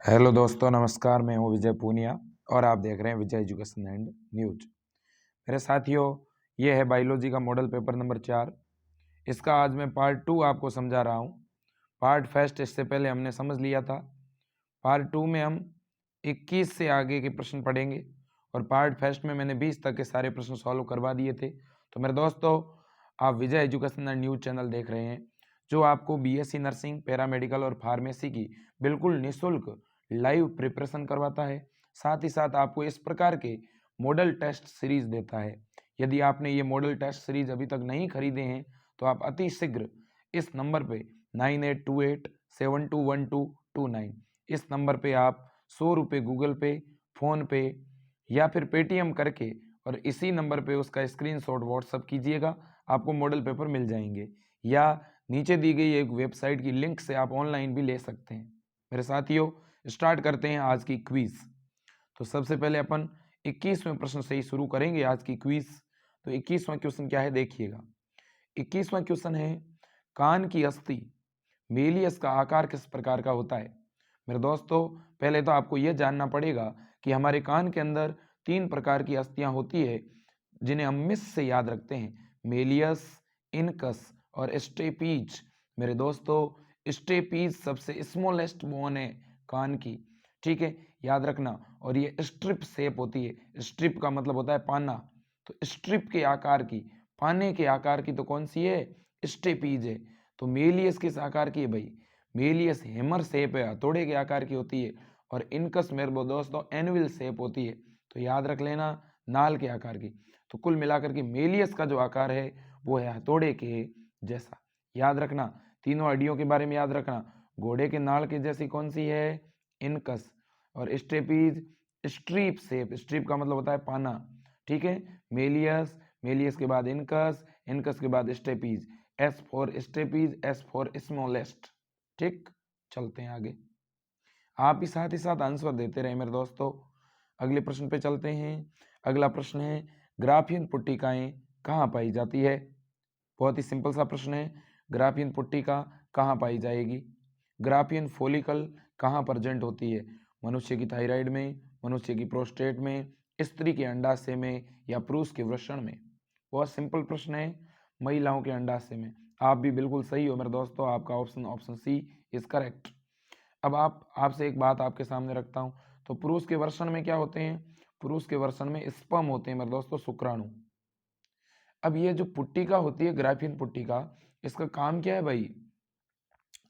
Hello दोस्तों, नमस्कार। मैं हूं विजय पूनिया और आप देख रहे हैं विजय एजुकेशन एंड न्यूज। मेरे साथियों, ये है बायोलॉजी का मॉडल पेपर नंबर 4। इसका आज मैं पार्ट 2 आपको समझा रहा हूं। पार्ट फर्स्ट इससे पहले हमने समझ लिया था। पार्ट 2 में हम 21 से आगे के प्रश्न पढ़ेंगे और पार्ट फर्स्ट में मैंने 20 तक के सारे प्रश्न सॉल्व करवा दिए थे। तो मेरे दोस्तों, आप विजय एजुकेशन एंड न्यूज चैनल देख रहे हैं, जो आपको बीएससी नर्सिंग, पैरामेडिकल और फार्मेसी की बिल्कुल निःशुल्क लाइव प्रिपरेशन करवाता है। साथ ही साथ आपको इस प्रकार के मॉडल टेस्ट सीरीज देता है। यदि आपने ये मॉडल टेस्ट सीरीज अभी तक नहीं खरीदे हैं तो आप अति शीघ्र इस नंबर पे 9828721229 इस नंबर पे आप 100 रुपये गूगल पे, फ़ोन पे या फिर पेटीएम करके और इसी नंबर पे उसका स्क्रीनशॉट व्हाट्सअप कीजिएगा। आपको मॉडल पेपर मिल जाएंगे या नीचे दी गई एक वेबसाइट की लिंक से आप ऑनलाइन भी ले सकते हैं। मेरे साथियों, स्टार्ट करते हैं आज की क्विज। तो सबसे पहले अपन 21वें प्रश्न से ही शुरू करेंगे आज की क्विज। तो 21वां क्वेश्चन क्या है, देखिएगा। 21वां क्वेश्चन है, कान की अस्थि मेलियस का आकार किस प्रकार का होता है। मेरे दोस्तों, पहले तो आपको यह जानना पड़ेगा कि हमारे कान के अंदर 3 प्रकार की अस्थियां होती है, जिन्हें हम मिस से याद रखते हैं: मेलियस, इनकस और स्टेपीज। मेरे दोस्तों, स्टेपीज सबसे स्मॉलेस्ट बोन है कान की, ठीक है, याद रखना। और ये स्ट्रिप शेप होती है। स्ट्रिप का मतलब होता है पाना। तो स्ट्रिप के आकार की, पाने के आकार की तो कौन सी है? स्टेपीज है। तो मेलियस किस आकार की है भाई? मेलियस हैमर शेप है, हथौड़े के आकार की होती है। और इनकस मेरे दोस्तों एनविल शेप होती है। तो याद रख लेना, नाल के आकार की। तो कुल मिलाकर के मेलियस का जो आकार है वो है हथौड़े के जैसा। याद रखना, तीनों हड्डियों के बारे में याद रखना। घोड़े के नाल के जैसी कौन सी है? इनकस। और स्टेपीज स्ट्रीप शेप, स्ट्रीप का मतलब होता है पाना, ठीक है। मेलियस, मेलियस के बाद इनकस, इनकस के बाद stapes. S for stapes, S for smallest, ठीक। चलते हैं आगे, आप भी साथ ही साथ आंसर देते रहे मेरे दोस्तों। अगले प्रश्न पे चलते हैं। अगला प्रश्न है, ग्राफीन पुट्टिकाएं कहाँ पाई जाती है। बहुत ही सिंपल सा प्रश्न है। ग्राफीन पुट्टिका कहाँ पाई जाएगी? ग्राफीन फॉलिकल कहाँ प्रेजेंट होती है? मनुष्य की थायराइड में, मनुष्य की प्रोस्टेट में, स्त्री के अंडाशय में या पुरुष के वृषण में? बहुत सिंपल प्रश्न है, महिलाओं के अंडाशय में। आप भी बिल्कुल सही हो मेरे दोस्तों, आपका ऑप्शन सी इज करेक्ट। अब आपसे एक बात आपके सामने रखता हूं, तो पुरुष के वर्षण में क्या होते हैं? पुरुष के वर्षण में स्पर्म होते हैं मेरे दोस्तों, शुक्राणु। अब ये जो पुट्टिका होती है, ग्राफीन पुट्टिका, इसका काम क्या है भाई?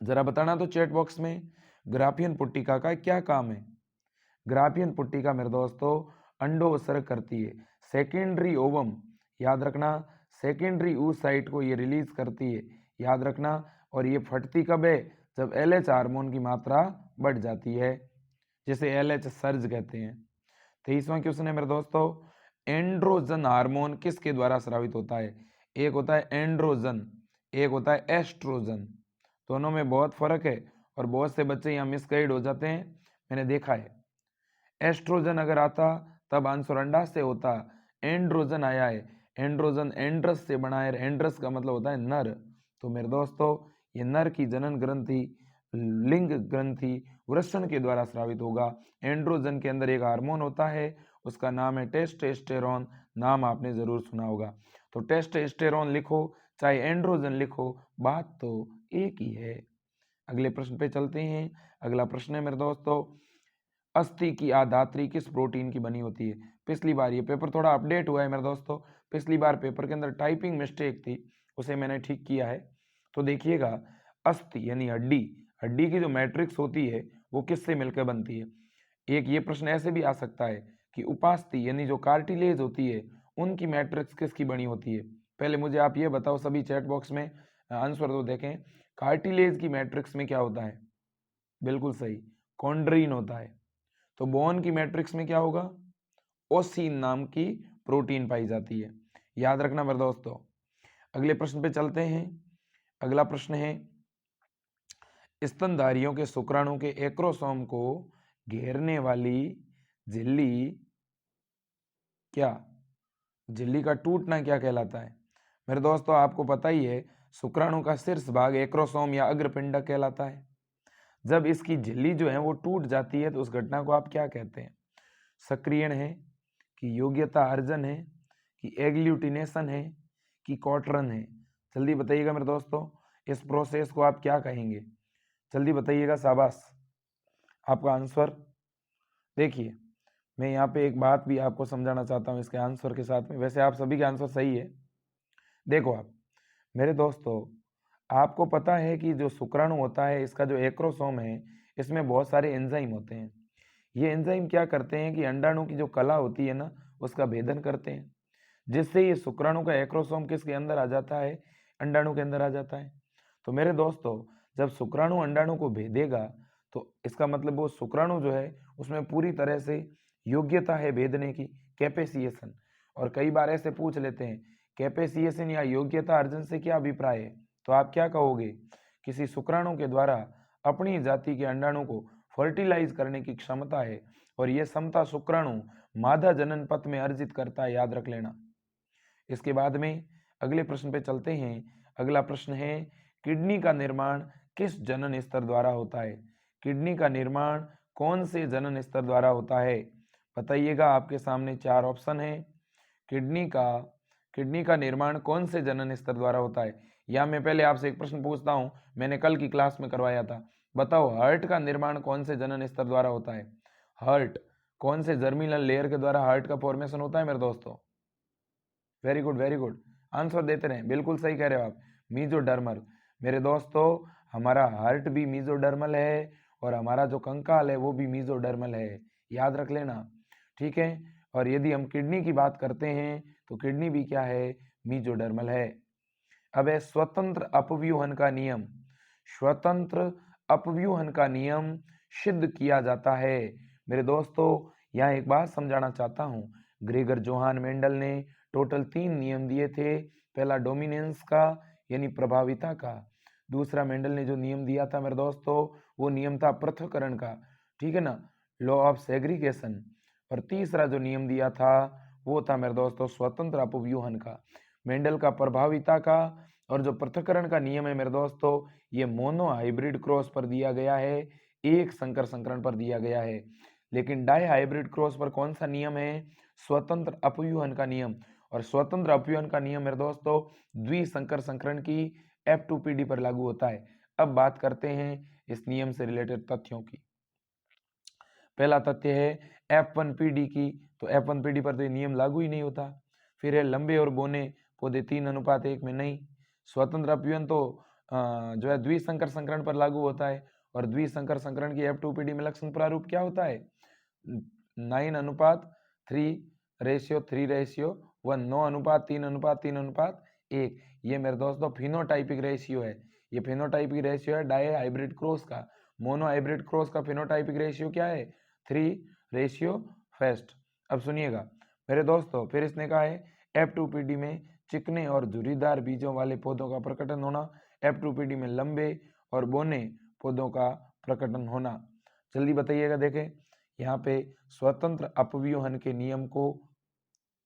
जरा बताना तो चैट बॉक्स में, ग्राफीन पुट्टिका का क्या काम है? ग्राफीन पुट्टिका मेरे दोस्तों अंडोत्सर्ग करती है, सेकेंडरी ओवम, याद रखना, सेकेंडरी oocyte को ये रिलीज करती है, याद रखना। और ये फटती कब है? जब LH हार्मोन की मात्रा बढ़ जाती है, जिसे LH सर्ज कहते हैं। 23वां क्वेश्चन है मेरे दोस्तों, एंड्रोजन हार्मोन किसके द्वारा स्रावित होता है? एक होता है एंड्रोजन, एक होता है एस्ट्रोजन। दोनों में बहुत फर्क है और बहुत से बच्चे यहाँ मिसगाइड हो जाते हैं, मैंने देखा है। एस्ट्रोजन अगर आता तब आंसर अंडा से होता, एंड्रोजन आया है। एंड्रोजन एंड्रस से बना है, एंड्रस का मतलब होता है नर। तो मेरे दोस्तों, ये नर की जनन ग्रंथि, लिंग ग्रंथि वृषण के द्वारा स्रावित होगा। एंड्रोजन के अंदर एक हार्मोन होता है, उसका नाम है टेस्टोस्टेरोन। नाम आपने जरूर सुना होगा। तो टेस्टोस्टेरोन लिखो चाहे एंड्रोजन लिखो, बात तो एक ही है। अगले प्रश्न पे चलते हैं। अगला प्रश्न है मेरे दोस्तों, अस्थि की आधात्री किस प्रोटीन की बनी होती है? पिछली बार ये पेपर थोड़ा अपडेट हुआ है मेरे दोस्तों, पिछली बार पेपर के अंदर टाइपिंग मिस्टेक थी, उसे मैंने ठीक किया है। तो देखिएगा, अस्थि यानी हड्डी, हड्डी की जो मैट्रिक्स होती है वो किससे मिलकर बनती है? एक ये प्रश्न ऐसे भी आ सकता है कि उपास्थि यानी जो कार्टिलेज होती है उनकी मैट्रिक्स किसकी बनी होती है? पहले मुझे आप ये बताओ, सभी चैट बॉक्स में आंसर तो देखें, कार्टिलेज की मैट्रिक्स में क्या होता है? बिल्कुल सही, कॉन्ड्रीन होता है। तो बोन की मैट्रिक्स में क्या होगा? ओसीन नाम की प्रोटीन पाई जाती है, याद रखना मेरे दोस्तों। अगले प्रश्न पे चलते हैं। अगला प्रश्न है, स्तनधारियों के शुक्राणु के एक्रोसोम को घेरने वाली झिल्ली, क्या झिल्ली का टूटना क्या कहलाता है? मेरे दोस्तों, आपको पता ही है, शुक्राणु का शीर्ष भाग एक्रोसोम या अग्रपिंडक कहलाता है। जब इसकी झिल्ली जो है वो टूट जाती है तो उस घटना को आप क्या कहते हैं? सक्रियण है कि योग्यता अर्जन है कि एग्लूटिनेशन है कि कॉटरन है? जल्दी बताइएगा मेरे दोस्तों, इस प्रोसेस को आप क्या कहेंगे? जल्दी बताइएगा, शाबाश। आपका आंसर देखिए, मैं यहाँ पे एक बात भी आपको समझाना चाहता हूँ इसके आंसर के साथ में। वैसे आप सभी के आंसर सही है। देखो आप मेरे दोस्तों, आपको पता है कि जो शुक्राणु होता है इसका जो एक्रोसोम है इसमें बहुत सारे एंजाइम होते हैं। ये एंजाइम क्या करते हैं कि अंडाणु की जो कला होती है ना उसका भेदन करते हैं, जिससे ये शुक्राणु का एक्रोसोम किसके अंदर आ जाता है? अंडाणु के अंदर आ जाता है। तो मेरे दोस्तों, जब शुक्राणु अंडाणु को भेदेगा तो इसका मतलब वो शुक्राणु जो है उसमें पूरी तरह से योग्यता है भेदने की, कैपेसिएशन। और कई बार ऐसे पूछ लेते हैं कैपेसिएशन या योग्यता अर्जन से क्या अभिप्राय है? तो आप क्या कहोगे? किसी शुक्राणु के द्वारा अपनी जाति के अंडाणु को फर्टिलाइज करने की क्षमता है, और यह क्षमता शुक्राणु मादा जनन पथ में अर्जित करता है, याद रख लेना। इसके बाद में अगले प्रश्न पे चलते हैं। अगला प्रश्न है, किडनी का निर्माण किस जनन स्तर द्वारा होता है? किडनी का निर्माण कौन से जनन स्तर द्वारा होता है? बताइएगा, आपके सामने चार ऑप्शन है। किडनी का निर्माण कौन से जनन स्तर द्वारा होता है? या मैं पहले आपसे एक प्रश्न पूछता हूं, मैंने कल की क्लास में करवाया था। बताओ, हार्ट का निर्माण कौन से जनन स्तर द्वारा होता है? हार्ट कौन से जर्मिनल लेयर के द्वारा हार्ट का फॉर्मेशन होता है मेरे दोस्तों? Very good, very good. Answer देते रहे, बिल्कुल सही कह रहे हो आप, मीजोडर्मल। मेरे दोस्तों, हमारा हार्ट भी मीजोडर्मल है और हमारा जो कंकाल है वो भी मीजोडर्मल है, याद रख लेना। ठीक है। और यदि हम किडनी की बात करते हैं तो किडनी भी क्या है? मीजोडर्मल है। अब है स्वतंत्र अपव्यूहन का नियम। स्वतंत्र अपव्यूहन का नियम सिद्ध किया जाता है। मेरे दोस्तों, यहाँ एक बात समझाना चाहता हूँ। ग्रेगर जोहान मेंडल ने टोटल 3 नियम दिए थे। पहला डोमिनेंस का यानी प्रभाविता का, दूसरा मेंडल ने जो नियम दिया था मेरे दोस्तों वो नियम था पृथक्करण का, ठीक है ना, लॉ ऑफ सेग्रीगेशन। और तीसरा जो नियम दिया था वो था मेरे दोस्तों स्वतंत्र अपव्यूहन का। मेंडल का प्रभाविता का और जो पृथक्करण का नियम है मेरे दोस्तों, ये मोनो हाइब्रिड क्रॉस पर दिया गया है, एक संकर संकरण पर दिया गया है। लेकिन डाई हाइब्रिड क्रॉस पर कौन सा नियम है? स्वतंत्र अपव्यूहन का नियम। और स्वतंत्र अपव्यूहन का नियम मेरे दोस्तों द्विसंकर संकरण की F2PD पर लागू होता है। अब बात करते हैं इस नियम से रिलेटेड तथ्यों की। पहला तथ्य है F1PD की, तो F1PD पर तो ये नियम लागू ही नहीं होता। फिर है लंबे और बोने पौधे 3:1 में नहीं। स्वतंत्र अपव्यूहन तो जो है द्विसंकर संकरण पर लागू होता है, और द्विसंकर संकरण की F2PD में लक्षण प्रारूप क्या होता है? 9:3:3:1, 9:3:3:1। ये मेरे दोस्तों फिनोटाइपिक रेशियो है। ये फिनोटाइपिक रेशियो है डाई हाइब्रिड क्रॉस का। मोनो हाइब्रिड क्रॉस का फिनोटाइपिक रेशियो क्या है? 3:1। अब सुनिएगा मेरे दोस्तों, फिर इसने कहा है F2PD में चिकने और झुर्रीदार बीजों वाले पौधों का प्रकटन होना, F2PD में लंबे और बोने पौधों का प्रकटन होना। जल्दी बताइएगा। देखें यहाँ पे स्वतंत्र अपव्यूहन के नियम को,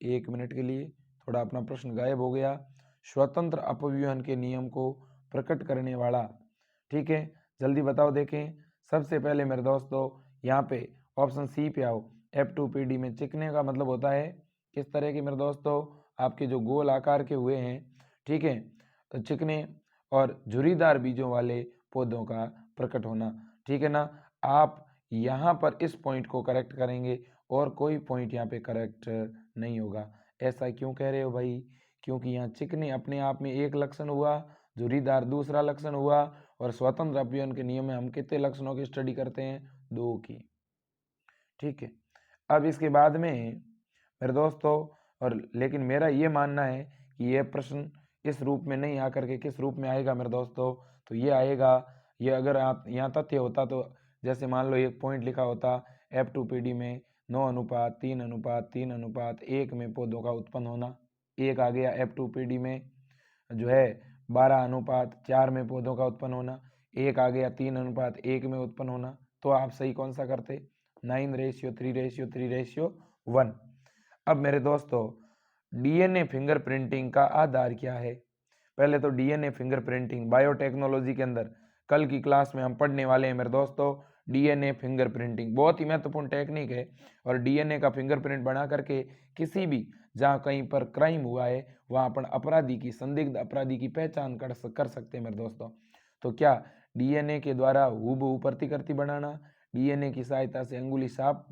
1 मिनट के लिए थोड़ा अपना प्रश्न गायब हो गया। स्वतंत्र अपव्यूहन के नियम को प्रकट करने वाला, ठीक है, जल्दी बताओ। देखें सबसे पहले मेरे दोस्तों यहाँ पे ऑप्शन सी पे आओ। F2PD में चिकने का मतलब होता है किस तरह के मेरे दोस्तों? आपके जो गोल आकार के हुए हैं, ठीक है, तो चिकने और झुर्रीदार बीजों वाले पौधों का प्रकट होना, ठीक है ना। आप यहाँ पर इस पॉइंट को करेक्ट करेंगे और कोई पॉइंट यहाँ पे करेक्ट नहीं होगा। ऐसा क्यों कह रहे हो भाई? क्योंकि यहाँ चिकने अपने आप में एक लक्षण हुआ, झुर्रीदार दूसरा लक्षण हुआ, और स्वतंत्र अपव्यूहन के नियम में हम कितने लक्षणों की स्टडी करते हैं? 2 की, ठीक है। अब इसके बाद में मेरे दोस्तों, और लेकिन मेरा ये मानना है कि यह प्रश्न इस रूप में नहीं आकर के किस रूप में आएगा मेरे दोस्तों? तो ये आएगा, ये अगर आप यहाँ तथ्य होता तो जैसे मान लो एक पॉइंट लिखा होता F2PD में 9:3:3:1 में पौधों का उत्पन्न होना, एक आ गया F2PD में जो है 12:4 में पौधों का उत्पन्न होना, एक आ गया 3:1 में उत्पन्न होना, तो आप सही कौन सा करते? 9:3:3:1। अब मेरे दोस्तों DNA फिंगरप्रिंटिंग का आधार क्या है? पहले तो DNA फिंगरप्रिंटिंग बायोटेक्नोलॉजी के अंदर कल की क्लास में हम पढ़ने वाले हैं मेरे दोस्तों डीएनए फिंगरप्रिंटिंग। बहुत ही महत्वपूर्ण टेक्निक है और डीएनए का फिंगरप्रिंट बना करके किसी भी जहाँ कहीं पर क्राइम हुआ है वहाँ अपन अपराधी की, संदिग्ध अपराधी की पहचान कर सकते हैं मेरे दोस्तों। तो क्या डीएनए के द्वारा हूबहू प्रतिकृति बनाना, डीएनए की सहायता से अंगुली छाप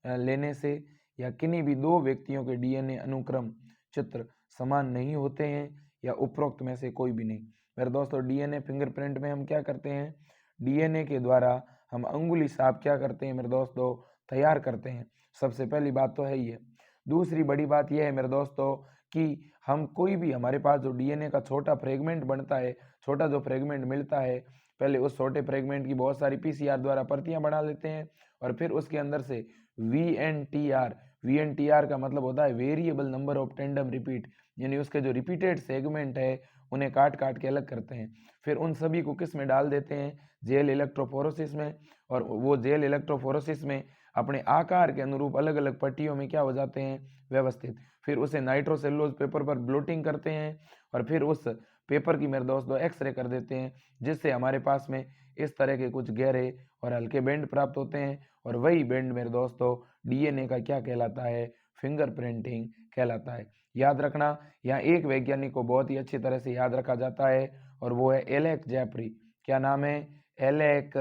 लेने से, या किन्हीं भी दो व्यक्तियों के डीएनए अनुक्रम चित्र समान नहीं होते हैं, या उपरोक्त में से कोई भी नहीं। मेरे दोस्तों डीएनए फिंगरप्रिंट में हम क्या करते हैं, डीएनए के द्वारा हम अंगुली छाप क्या करते हैं मेरे दोस्तों, तैयार करते हैं। सबसे पहली बात तो है ये। दूसरी बड़ी बात यह है मेरे दोस्तों कि हम कोई भी, हमारे पास जो डीएनए का छोटा फ्रेगमेंट बनता है, छोटा जो फ्रेगमेंट मिलता है, पहले उस छोटे फ्रेगमेंट की बहुत सारी पीसीआर द्वारा प्रतियां बना लेते हैं और फिर उसके अंदर से वीएनटीआर का मतलब होता है variable number of tandem repeat, यानी उसके जो रिपीटेड सेगमेंट है उन्हें काट काट के अलग करते हैं। फिर उन सभी को किस में डाल देते हैं, जेल इलेक्ट्रोफोरेसिस में, और वो जेल इलेक्ट्रोफोरेसिस में अपने आकार के अनुरूप अलग अलग पट्टियों में क्या हो जाते हैं, व्यवस्थित। फिर उसे नाइट्रोसेलुलोज पेपर पर ब्लोटिंग करते हैं और फिर उस पेपर की मेरे दोस्तों एक्सरे कर देते हैं, जिससे हमारे पास में इस तरह के कुछ गहरे और हल्के बैंड प्राप्त होते हैं। और वही बैंड मेरे दोस्तों डीएनए का क्या कहलाता है, फिंगरप्रिंटिंग कहलाता है। याद रखना, यहाँ एक वैज्ञानिक को बहुत ही अच्छी तरह से याद रखा जाता है और वो है एलेक जेफरी। क्या नाम है, एलेक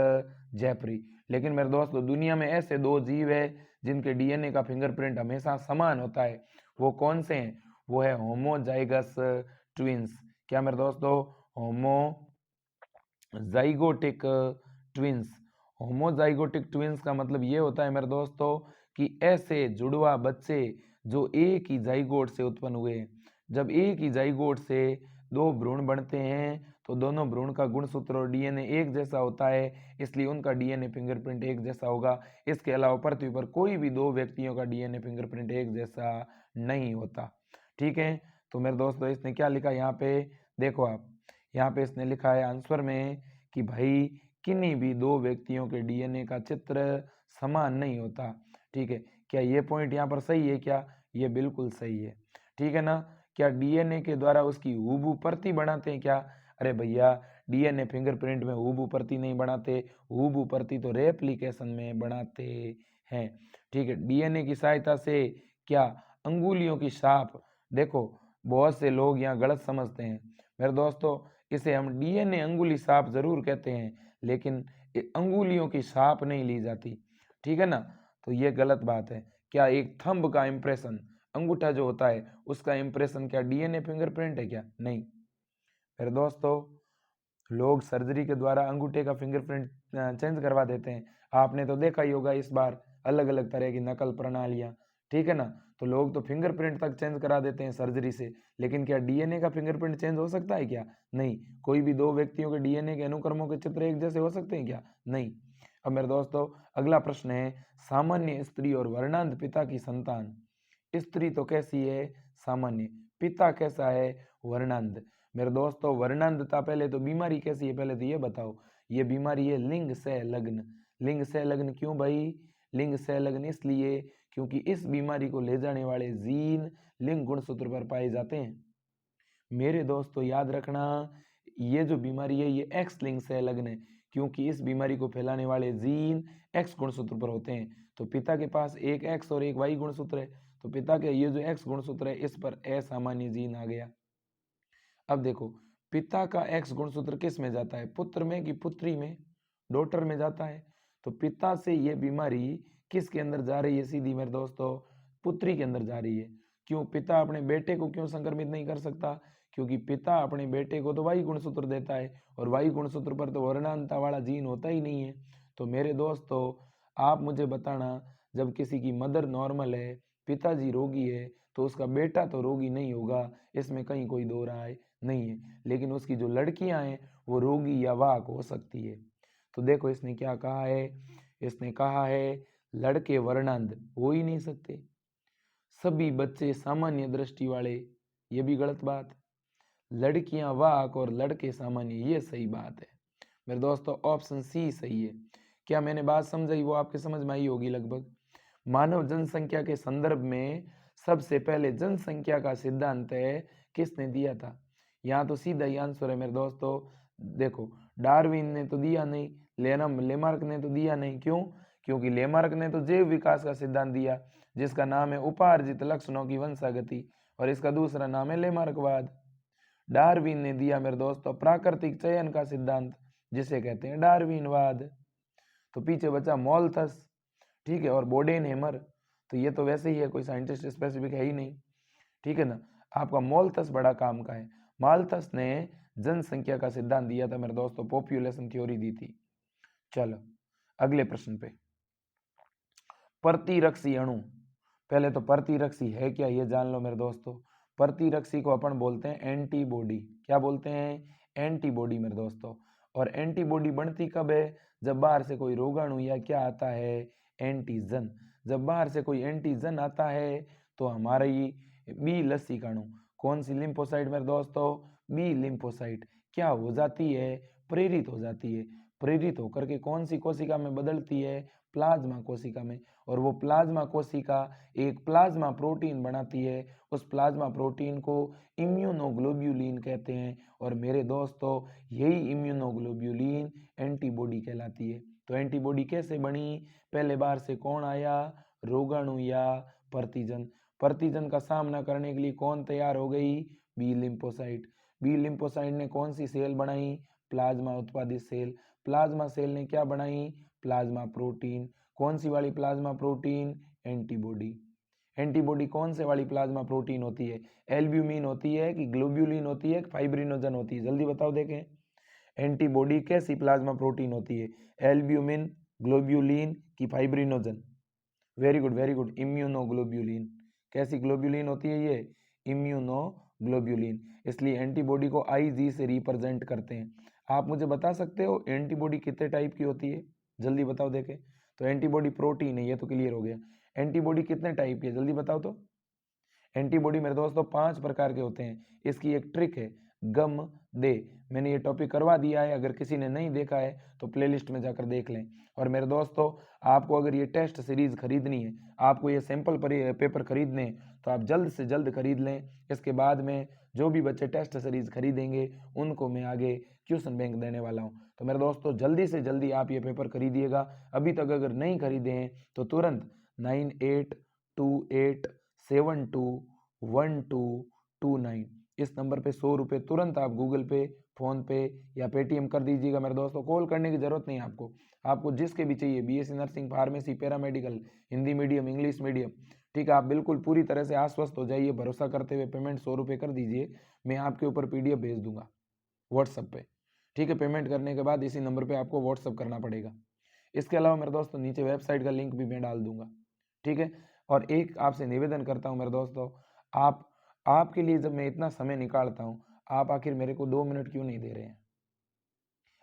जेफरी। लेकिन मेरे दोस्तों दुनिया में ऐसे दो जीव है जिनके डीएनए का फिंगरप्रिंट हमेशा समान होता है। वो कौन से हैं, वो है होमोजाइगस ट्विंस। क्या मेरे दोस्तों, होमोजाइगोटिक ट्विंस। होमोजाइगोटिक ट्विंस का मतलब ये होता है मेरे दोस्तों कि ऐसे जुड़वा बच्चे जो एक ही जाइगोट से उत्पन्न हुए। जब एक ही जाइगोट से दो भ्रूण बनते हैं तो दोनों भ्रूण का गुणसूत्र और डीएनए एक जैसा होता है, इसलिए उनका डीएनए फिंगरप्रिंट एक जैसा होगा। इसके अलावा पृथ्वी पर कोई भी दो व्यक्तियों का डीएनए फिंगरप्रिंट एक जैसा नहीं होता। ठीक है, तो मेरे दोस्तों इसने क्या लिखा यहाँ पे, देखो आप, यहाँ पे इसने लिखा है आंसर में कि भाई किन्हीं भी दो व्यक्तियों के डीएनए का चित्र समान नहीं होता। ठीक है, क्या ये पॉइंट यहाँ पर सही है, क्या ये बिल्कुल सही है। ठीक है ना, क्या डीएनए के द्वारा उसकी हूबहू प्रति बनाते हैं क्या, अरे भैया डीएनए फिंगरप्रिंट में हूबहू प्रति नहीं बनाते, हूबहू प्रति तो रेप्लिकेशन में बनाते हैं। ठीक है, डीएनए की सहायता से क्या अंगुलियों की छाप, देखो बहुत से लोग यहाँ गलत समझते हैं मेरे दोस्तों, इसे हम डीएनए अंगुली छाप जरूर कहते हैं लेकिन अंगुलियों की छाप नहीं ली जाती। ठीक है ना, तो ये गलत बात है। क्या एक थंब का इंप्रेशन, अंगूठा जो होता है उसका इंप्रेशन क्या डीएनए फिंगरप्रिंट है क्या, नहीं। मेरे दोस्तों लोग सर्जरी के द्वारा अंगूठे का फिंगरप्रिंट चेंज करवा देते हैं। आपने तो देखा ही होगा इस बार अलग अलग तरह की नकल प्रणालियां। ठीक है ना, तो लोग तो फिंगरप्रिंट तक चेंज करा देते हैं सर्जरी से, लेकिन क्या डीएनए का फिंगरप्रिंट चेंज हो सकता है क्या, नहीं। कोई भी दो व्यक्तियों के डीएनए के अनुक्रमों के चित्र एक जैसे हो सकते हैं क्या, नहीं। अब मेरे दोस्तों अगला प्रश्न है, सामान्य स्त्री और वर्णांध पिता की संतान। स्त्री तो कैसी है, सामान्य, पिता कैसा है, वर्णांध। मेरे दोस्तों वर्णांधता पहले तो बीमारी कैसी है, पहले तो ये बताओ। ये बीमारी है लिंग से लग्न। लिंग से लग्न क्यों भाई, लिंग से लग्न इसलिए क्योंकि इस बीमारी को ले जाने वाले जीन लिंग गुणसूत्र पर पाए जाते हैं। मेरे दोस्तों याद रखना, ये जो बीमारी है ये एक्स लिंग से लग्न है, क्योंकि इस बीमारी को फैलाने वाले जीन एक्स गुणसूत्र पर होते हैं। तो पिता के पास एक एक्स और एक वाई गुणसूत्र है, तो पिता के ये जो एक्स गुणसूत्र है इस पर असामान्य जीन आ गया। अब देखो पिता का एक्स गुणसूत्र किस में जाता है, पुत्र में कि पुत्री में, डॉटर में जाता है। तो पिता से ये बीमारी किसके अंदर जा रही है, सीधी मेरे दोस्तों पुत्री के अंदर जा रही है। क्यों, पिता अपने बेटे को क्यों संक्रमित नहीं कर सकता, क्योंकि पिता अपने बेटे को तो वाई गुणसूत्र देता है और वाई गुणसूत्र पर तो वर्णांता वाला जीन होता ही नहीं है। तो मेरे दोस्तों आप मुझे बताना, जब किसी की मदर नॉर्मल है, पिताजी रोगी है, तो उसका बेटा तो रोगी नहीं होगा, इसमें कहीं कोई दो राय नहीं है। लेकिन उसकी जो लड़कियां हैं वो रोगी या वाहक हो सकती है। तो देखो इसने क्या कहा है, इसने कहा है लड़के वर्णांध हो ही नहीं सकते, सभी बच्चे सामान्य दृष्टि वाले, ये भी गलत बात। लड़कियां वाहक और लड़के सामान्य, ये सही बात है। मेरे दोस्तों ऑप्शन सी सही है। क्या मैंने बात समझाई वो आपके समझ में आई होगी लगभग। मानव जनसंख्या के संदर्भ में सबसे पहले जनसंख्या का सिद्धांत है किसने दिया था, यहाँ तो सीधा ही आंसर है मेरे दोस्तों। देखो डार्विन ने तो दिया नहीं, लेमार्क ने तो दिया नहीं। क्यों? क्योंकि लेमार्क ने तो जैव विकास का सिद्धांत दिया, जिसका नाम है उपार्जित लक्षणों की वंशागति, और इसका दूसरा नाम है लेमार्कवाद। डार्विन ने दिया मेरे दोस्तों प्राकृतिक चयन का सिद्धांत, जिसे कहते हैं डार्विनवाद। तो पीछे बचा मोल्थस, ठीक है, और बोडेनहेमर। तो ये तो वैसे ही है, कोई साइंटिस्ट स्पेसिफिक है ही नहीं, ठीक है ना। आपका मोल्थस बड़ा काम का है। माल्थस ने जनसंख्या का सिद्धांत दिया था मेरे दोस्तों, पॉपुलेशन थ्योरी दी थी। चलो अगले प्रश्न पे, प्रतिरक्षी अणु। पहले तो प्रतिरक्षी है क्या ये जान लो मेरे दोस्तों। प्रतिरक्षी को अपन बोलते हैं एंटीबॉडी। क्या बोलते हैं? एंटीबॉडी मेरे दोस्तों। और एंटीबॉडी बनती कब है? जब बाहर से कोई रोगाणु या क्या आता है, एंटीजन। जब बाहर से कोई एंटीजन आता है तो हमारी बी लसीकाणु, कौन सी लिम्फोसाइट मेरे दोस्तों? बी लिम्फोसाइट क्या हो जाती है? प्रेरित हो जाती है। प्रेरित होकर के कौन सी कोशिका में बदलती है? प्लाज्मा कोशिका में। और वो प्लाज्मा कोशिका एक प्लाज्मा प्रोटीन बनाती है, उस प्लाज्मा प्रोटीन को इम्यूनोग्लोब्यूलिन कहते हैं। और मेरे दोस्तों यही इम्यूनोग्लोब्यूलिन एंटीबॉडी कहलाती है। तो एंटीबॉडी कैसे बनी? पहले बार से कौन आया? रोगाणु या प्रतिजन। प्रतिजन का सामना करने के लिए कौन तैयार हो गई? B lymphocyte. बी लिम्फोसाइट ने कौन सी सेल बनाई? प्लाज्मा उत्पादित सेल। प्लाज्मा सेल ने क्या बनाई? Plasma protein. कौन सी वाली प्लाज्मा प्रोटीन? एंटीबॉडी। एंटीबॉडी कौन से वाली प्लाज्मा प्रोटीन होती है? एल्ब्यूमिन होती है कि ग्लोब्यूलिन होती है कि फाइब्रिनोजन होती है? जल्दी बताओ देखें। एंटीबॉडी कैसी प्लाज्मा प्रोटीन होती है? एल्ब्यूमिन, ग्लोब्यूलिन की fibrinogen? Very good very good, immunoglobulin. कैसी ग्लोब्यूलिन होती है ये? इम्यूनोग्लोब्यूलिन। इसलिए एंटीबॉडी को आईजी से रिप्रेजेंट करते हैं। आप मुझे बता सकते हो एंटीबॉडी कितने टाइप की होती है? जल्दी बताओ देखें। तो एंटीबॉडी प्रोटीन है, ये तो क्लियर हो गया। एंटीबॉडी कितने टाइप की है? जल्दी बताओ तो। एंटीबॉडी मेरे दोस्तों 5 प्रकार के होते हैं। इसकी एक ट्रिक है, गम दे। मैंने ये टॉपिक करवा दिया है, अगर किसी ने नहीं देखा है तो प्लेलिस्ट में जाकर देख लें। और मेरे दोस्तों आपको अगर ये टेस्ट सीरीज खरीदनी है, आपको ये सैंपल पेपर खरीदने हैं, तो आप जल्द से जल्द खरीद लें। इसके बाद में जो भी बच्चे टेस्ट सीरीज खरीदेंगे उनको मैं आगे क्वेश्चन बैंक देने वाला हूँ। तो मेरे दोस्तों जल्दी से जल्दी आप ये पेपर खरीदिएगा। अभी तक अगर नहीं खरीदे हैं तो तुरंत 9828721229 इस नंबर पे 100 रुपये तुरंत आप गूगल पे, फोन पे या पेटीएम कर दीजिएगा। मेरे दोस्तों कॉल करने की जरूरत नहीं है आपको जिसके भी चाहिए, BSc nursing, pharmacy, paramedical, Hindi medium, English medium, ठीक है। आप बिल्कुल पूरी तरह से आश्वस्त हो जाइए, भरोसा करते हुए पेमेंट 100 रुपये कर दीजिए। मैं आपके ऊपर पीडीएफ भेज दूंगा व्हाट्सएप पे, ठीक है। पेमेंट करने के बाद इसी नंबर पे आपको व्हाट्सएप करना पड़ेगा। इसके अलावा मेरे दोस्तों नीचे वेबसाइट का लिंक भी मैं डाल दूंगा, ठीक है। और एक आपसे निवेदन करता हूं मेरे दोस्तों, आपके लिए जब मैं इतना समय निकालता हूं, आप आखिर मेरे को 2 मिनट क्यों नहीं दे रहे हैं?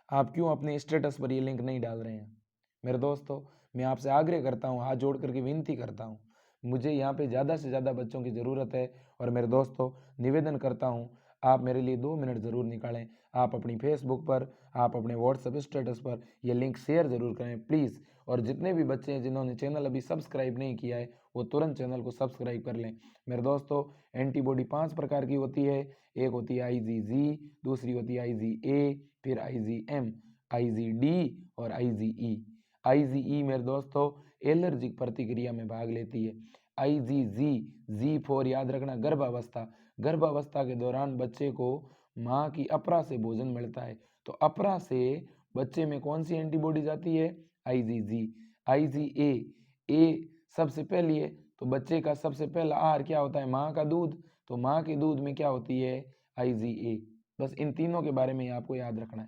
आप क्यों अपने स्टेटस पर ये लिंक नहीं डाल रहे हैं? मेरे दोस्तों मैं आपसे आग्रह करता हूँ, हाथ जोड़ करके विनती करता हूँ, मुझे यहाँ पे ज़्यादा से ज़्यादा बच्चों की ज़रूरत है। और मेरे दोस्तों निवेदन करता हूँ, आप मेरे लिए 2 मिनट ज़रूर निकालें। आप अपनी फेसबुक पर, आप अपने व्हाट्सएप स्टेटस पर ये लिंक शेयर ज़रूर करें प्लीज़। और जितने भी बच्चे हैं जिन्होंने चैनल अभी सब्सक्राइब नहीं किया है, वो तुरंत चैनल को सब्सक्राइब कर लें। मेरे दोस्तों एंटीबॉडी 5 प्रकार की होती है। एक होती है IgG, दूसरी होती है IgA, फिर IgM, IgD और IgE। IgE मेरे दोस्तों एलर्जिक प्रतिक्रिया में भाग लेती है। IgG, जी फॉर याद रखना गर्भावस्था। गर्भावस्था के दौरान बच्चे को माँ की अपरा से भोजन मिलता है, तो अपरा से बच्चे में कौन सी एंटीबॉडी जाती है? IgG। IgA, ए सबसे पहली है, तो बच्चे का सबसे पहला आहार क्या होता है? माँ का दूध। तो माँ के दूध में क्या होती है? IgA। बस इन तीनों के बारे में आपको याद रखना है।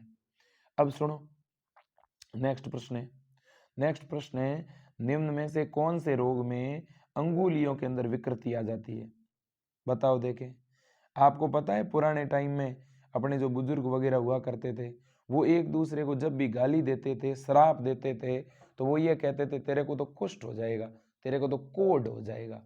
अब सुनो नेक्स्ट प्रश्न है। नेक्स्ट प्रश्न है, निम्न में से कौन से रोग में अंगुलियों के अंदर विकृति आ जाती है? बताओ देखें। आपको पता है पुराने टाइम में अपने जो बुजुर्ग वगैरह हुआ करते थे, वो एक दूसरे को जब भी गाली देते थे, श्राप देते थे, तो वो ये कहते थे तेरे को तो कुष्ठ हो जाएगा, तेरे को तो कोढ़ हो जाएगा,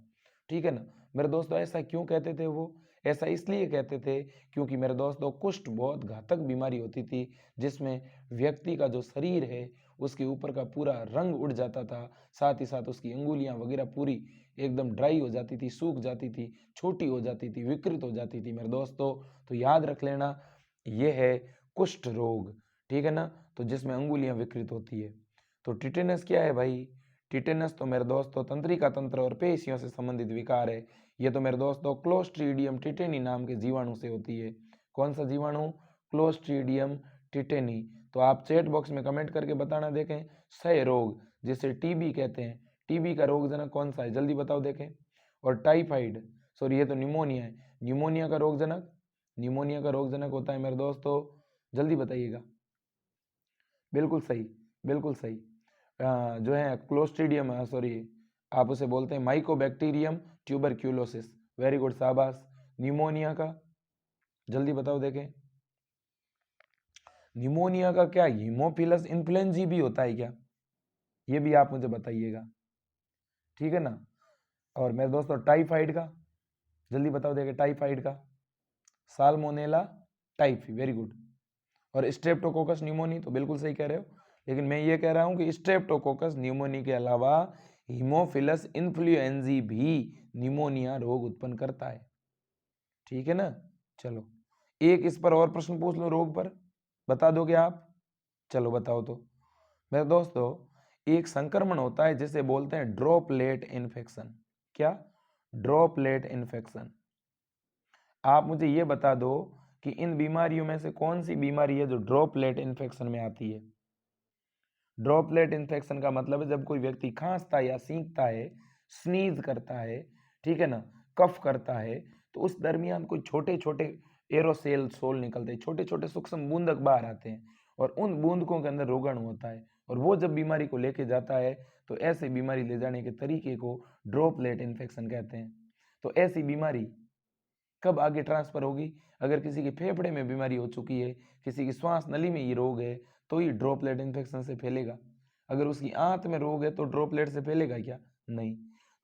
ठीक है ना। मेरे दोस्तों ऐसा क्यों कहते थे वो? ऐसा इसलिए कहते थे क्योंकि मेरे दोस्तों कुष्ठ बहुत घातक बीमारी होती थी, जिसमें व्यक्ति का जो शरीर है उसके ऊपर का पूरा रंग उड़ जाता था, साथ ही साथ उसकी अंगुलियां वगैरह पूरी एकदम ड्राई हो जाती थी, सूख जाती थी, छोटी हो जाती थी, विकृत हो जाती थी मेरे दोस्तों। तो याद रख लेना, यह है कुष्ठ रोग, ठीक है ना, तो जिसमें अंगुलियां विकृत होती है। तो टिटेनस क्या है भाई? टिटेनस तो मेरे दोस्तों तंत्रिका तंत्र और पेशियों से संबंधित विकार है। ये तो मेरे दोस्तों क्लोस्ट्रीडियम टिटेनी नाम के जीवाणु से होती है। कौन सा जीवाणु? Clostridium tetani. तो आप चैट बॉक्स में कमेंट करके बताना देखें। क्षय रोग जिसे टीबी कहते हैं, टीबी का रोगजनक कौन सा है? जल्दी बताओ देखें। और टाइफाइड, सॉरी ये तो न्यूमोनिया है, न्यूमोनिया का रोगजनक, न्यूमोनिया का रोगजनक होता है मेरे दोस्तों, जल्दी बताइएगा। बिल्कुल सही, बिल्कुल सही। जो है क्लोस्ट्रीडियम, सॉरी आप उसे बोलते हैं माइकोबैक्टीरियम ट्यूबरक्यूलोसिस। वेरी गुड, शाबाश। न्यूमोनिया का जल्दी बताओ देखें। न्यूमोनिया का क्या हीमोफिलस इन्फ्लुएंजी भी होता है क्या? ये भी आप मुझे बताइएगा, ठीक है ना। और मेरे दोस्तों टाइफाइड का जल्दी बताओ देखें, टाइफाइड का साल्मोनेला टाइफी, वेरी गुड। और स्ट्रेप्टोकोकस न्यूमोनी तो बिल्कुल सही कह रहे हो, लेकिन मैं ये कह रहा हूं कि स्ट्रेप्टोकोकस न्यूमोनी के अलावा हीमोफिलस इन्फ्लुएंजी भी निमोनिया रोग उत्पन्न करता है, ठीक है ना। चलो एक इस पर और प्रश्न पूछ लो, रोग पर बता दोगे आप? चलो बताओ तो। मेरे दोस्तों एक संक्रमण होता है जिसे बोलते हैं ड्रॉपलेट इन्फेक्शन। क्या? Droplet infection. आप मुझे ये बता दो कि इन बीमारियों में से कौन सी बीमारी है जो ड्रॉपलेट इन्फेक्शन में आती है? ड्रॉपलेट इन्फेक्शन का मतलब है जब कोई व्यक्ति खांसता है या सींकता है, स्नीज करता है, ठीक है ना, कफ करता है, तो उस दरमियान कोई छोटे छोटे एरोसेल सोल निकलते हैं, छोटे छोटे सूक्ष्म बूंदक बाहर आते हैं और उन बूंदकों के अंदर रोगाणु होता है और वो जब बीमारी को लेके जाता है तो ऐसी बीमारी ले जाने के तरीके को ड्रॉपलेट इन्फेक्शन कहते हैं। तो ऐसी बीमारी कब आगे ट्रांसफर होगी? अगर किसी के फेफड़े में बीमारी हो चुकी है, किसी की श्वास नली में ये रोग है, तो ये ड्रॉपलेट इन्फेक्शन से फैलेगा। अगर उसकी आंत में रोग है तो ड्रॉपलेट से फैलेगा क्या? नहीं।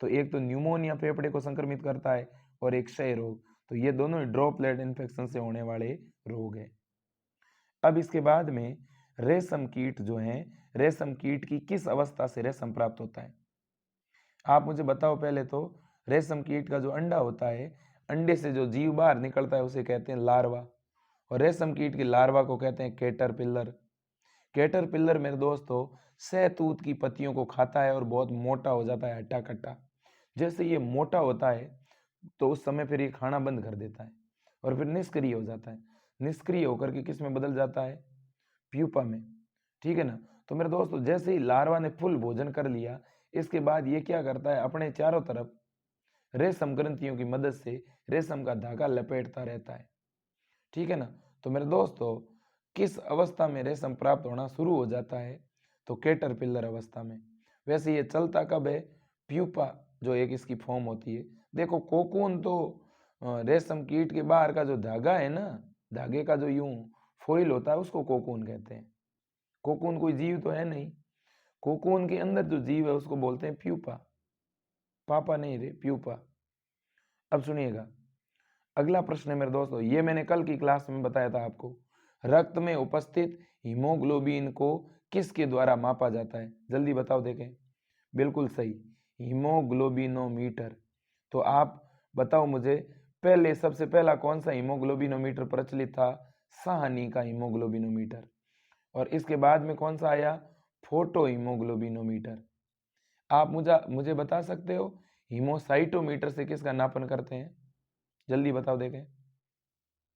तो एक तो न्यूमोनिया फेफड़े को संक्रमित करता है और एक क्षय रोग, तो ये दोनों ही ड्रॉपलेट इन्फेक्शन से होने वाले रोग है। अब इसके बाद में रेशम कीट जो है, रेशम कीट की किस अवस्था से रेशम प्राप्त होता है? आप मुझे बताओ पहले तो। रेशम कीट का जो अंडा होता है, अंडे से जो जीव बाहर निकलता है उसे कहते हैं लार्वा, और रेशम कीट की लार्वा को कहते हैं कैटरपिलर। कैटरपिलर मेरे दोस्तों सहतूत की पत्तियों को खाता है और बहुत मोटा हो जाता है, हट्टा कट्टा। जैसे ये मोटा होता है तो उस समय फिर ये खाना बंद कर देता है और फिर निष्क्रिय हो जाता है। निष्क्रिय होकर के किस में बदल जाता है? प्यूपा में, ठीक है ना। तो मेरे दोस्तों जैसे ही लार्वा ने फुल भोजन कर लिया, इसके बाद ये क्या करता है, अपने चारों तरफ रेशम ग्रंथियों की मदद से रेशम का धागा लपेटता रहता है, ठीक है ना। तो मेरे दोस्तों किस अवस्था में रेशम प्राप्त होना शुरू हो जाता है? तो कैटरपिलर अवस्था में। वैसे ये चलता कब है? प्यूपा जो एक इसकी फॉर्म होती है। देखो कोकून तो रेशम कीट के बाहर का जो धागा है ना, धागे का जो यूं फॉइल होता है उसको कोकून कहते हैं। कोकून कोई जीव तो है नहीं, कोकून के अंदर जो जीव है उसको बोलते हैं प्यूपा। पापा नहीं रे, प्यूपा। अब सुनिएगा अगला प्रश्न है मेरे दोस्तों, ये मैंने कल की क्लास में बताया था आपको। रक्त में उपस्थित हीमोग्लोबिन को किसके द्वारा मापा जाता है? जल्दी बताओ देखें। बिल्कुल सही, हीमोग्लोबिनोमीटर। तो आप बताओ मुझे, पहले सबसे पहला कौन सा हीमोग्लोबिनोमीटर प्रचलित था? साहनी का हीमोग्लोबिनोमीटर। और इसके बाद में कौन सा आया? Photo haemoglobinometer. आप मुझे बता सकते हो हीमोसाइटोमीटर से किसका नापन करते हैं? जल्दी बताओ देखें।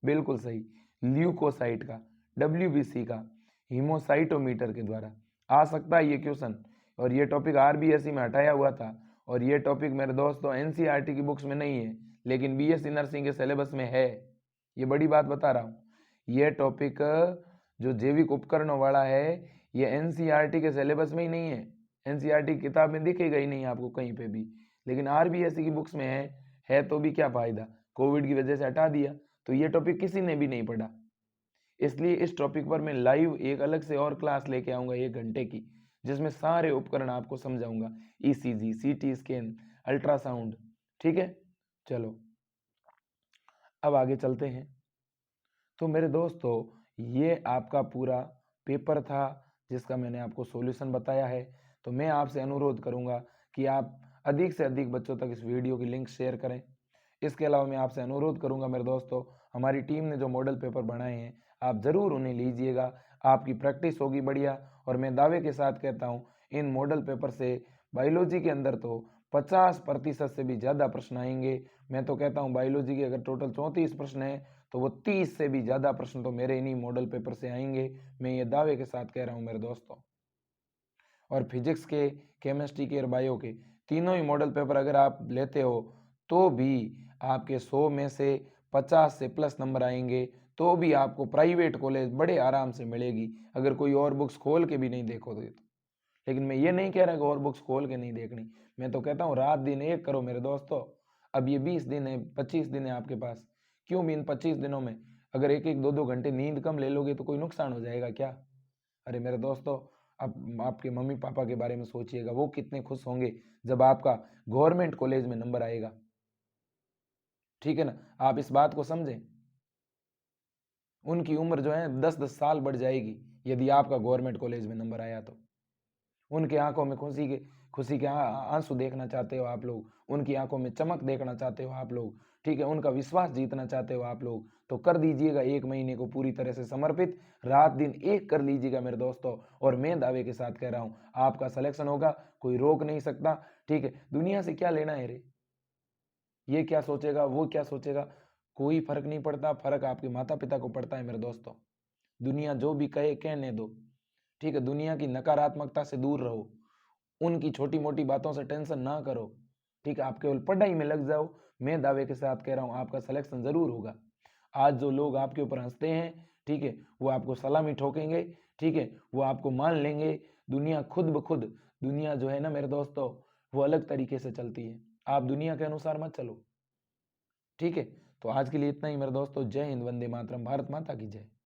बिल्कुल सही, ल्यूकोसाइट का, WBC का, हीमोसाइटोमीटर के द्वारा। आ सकता है ये क्वेश्चन, और ये टॉपिक RBSE में हटाया हुआ था, और ये टॉपिक मेरे दोस्तों NCERT की बुक्स में नहीं है, लेकिन BSc नर्सिंग के सिलेबस में है। ये बड़ी बात बता रहा हूँ। ये टॉपिक जो जैविक उपकरणों वाला है, ये NCERT के सिलेबस में ही नहीं है। NCERT की किताब में दिखेगा ही नहीं आपको कहीं पे भी, लेकिन RBSE की बुक्स में है तो भी क्या फायदा, कोविड की वजह से हटा दिया, तो ये टॉपिक किसी ने भी नहीं पढ़ा। इसलिए इस टॉपिक पर मैं लाइव एक अलग से और क्लास लेके आऊंगा 1 घंटे की, जिसमें सारे उपकरण आपको समझाऊंगा, ECG, CT स्कैन, अल्ट्रासाउंड, ठीक है। चलो अब आगे चलते हैं। तो मेरे दोस्तों ये आपका पूरा पेपर था जिसका मैंने आपको सॉल्यूशन बताया है। तो मैं आपसे अनुरोध करूंगा कि आप अधिक से अधिक बच्चों तक इस वीडियो की लिंक शेयर करें। इसके अलावा मैं आपसे अनुरोध करूंगा मेरे दोस्तों, हमारी टीम ने जो मॉडल पेपर बनाए हैं आप ज़रूर उन्हें लीजिएगा, आपकी प्रैक्टिस होगी बढ़िया। और मैं दावे के साथ कहता हूँ इन मॉडल पेपर से बायोलॉजी के अंदर तो 50% से भी ज़्यादा प्रश्न आएंगे। मैं तो कहता हूँ बायोलॉजी के अगर टोटल 34 प्रश्न है तो वो 30 से भी ज़्यादा प्रश्न तो मेरे इन्हीं मॉडल पेपर से आएंगे। मैं ये दावे के साथ कह रहा हूँ मेरे दोस्तों। और फिजिक्स के, केमिस्ट्री के और बायो के तीनों ही मॉडल पेपर अगर आप लेते हो तो भी आपके 100 में से 50 से प्लस नंबर आएंगे। तो भी आपको प्राइवेट कॉलेज बड़े आराम से मिलेगी अगर कोई और बुक्स खोल के भी नहीं देखोगे तो। लेकिन मैं ये नहीं कह रहा कि और बुक्स खोल के नहीं देखनी, मैं तो कहता हूँ रात दिन एक करो मेरे दोस्तों। अब ये 20 दिन है, 25 दिन है आपके पास, क्यों भी इन 25 दिनों में अगर एक एक 2-2 घंटे नींद कम ले लोगे तो कोई नुकसान हो जाएगा क्या? अरे मेरे दोस्तों, आप आपके मम्मी पापा के बारे में सोचिएगा, वो कितने खुश होंगे जब आपका गवर्नमेंट कॉलेज में नंबर आएगा। ठीक है ना, आप इस बात को समझें। उनकी उम्र जो है 10-10 साल बढ़ जाएगी यदि आपका गवर्नमेंट कॉलेज में नंबर आया तो। उनके आंखों में खुशी के आंसू देखना चाहते हो आप लोग, उनकी आंखों में चमक देखना चाहते हो आप लोग, ठीक है, उनका विश्वास जीतना चाहते हो आप लोग, तो कर दीजिएगा 1 महीने को पूरी तरह से समर्पित, रात दिन एक कर लीजिएगा मेरे दोस्तों। और मैं दावे के साथ कह रहा हूँ आपका सिलेक्शन होगा, कोई रोक नहीं सकता। ठीक है, दुनिया से क्या लेना है रे, ये क्या सोचेगा, वो क्या सोचेगा, कोई फर्क नहीं पड़ता। फर्क आपके माता पिता को पड़ता है मेरे दोस्तों। दुनिया जो भी कहे कहने दो, ठीक है, दुनिया की नकारात्मकता से दूर रहो, उनकी छोटी मोटी बातों से टेंशन ना करो, ठीक है, आप केवल पढ़ाई में लग जाओ। मैं दावे के साथ कह रहा हूँ आपका सिलेक्शन जरूर होगा। आज जो लोग आपके ऊपर हंसते हैं, ठीक है, वो आपको सलामी ठोकेंगे, ठीक है, वो आपको मान लेंगे। दुनिया खुद ब खुद, दुनिया जो है ना मेरे दोस्तों, वो अलग तरीके से चलती है, आप दुनिया के अनुसार मत चलो। ठीक है, तो आज के लिए इतना ही मेरे दोस्तों। जय हिंद, वंदे मातरम, भारत माता की जय।